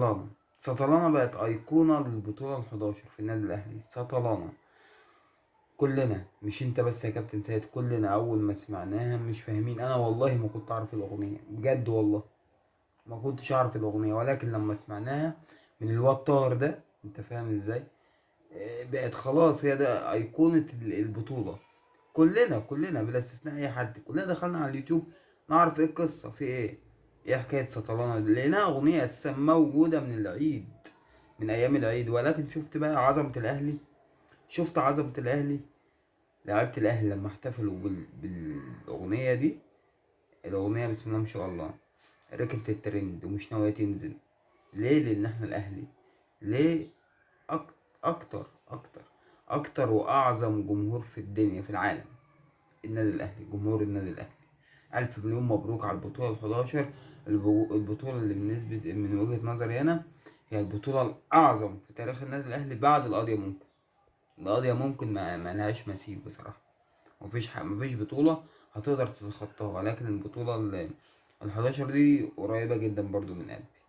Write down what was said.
سطلانة. سطلانة بقت أيقونة للبطولة ال11 في النادي الأهلي. سطلانة كلنا، مش انت بس يا كابتن سيد، كلنا أول ما سمعناها مش فاهمين. أنا والله ما كنت أعرف الأغنية بجد والله، ما كنتش أعرف الأغنية، ولكن لما سمعناها من الواد طاهر ده، انت فاهم ازاي، بقت خلاص هي ده أيقونة البطولة. كلنا بلا استثناء أي حد، كلنا دخلنا على اليوتيوب نعرف ايه القصة، في ايه حكاية سطلانة دي، لأنها أغنية أساسا موجودة من العيد، من أيام العيد. ولكن شفت بقى عظمة الأهلي، شفت عظمة الأهلي، لعيبة الأهلي لما احتفلوا بالأغنية دي. الأغنية بسم الله ما شاء الله ركبت الترند ومش ناوية تنزل. ليه؟ لأن احنا الأهلي. ليه؟ أكتر أكتر وأعظم جمهور في الدنيا في العالم النادي الأهلي، جمهور النادي الأهلي. ألف مليون مبروك على البطولة ال11. البطولة اللي بالنسبة من وجهة نظري أنا هي البطولة الأعظم في تاريخ النادي الأهلي بعد القضية. ممكن القضية ممكن ما لهاش مثيل بصراحة. مفيش بطولة هتقدر تتخطاها، ولكن البطولة ال11 دي قريبة جدا برضو من قلبي.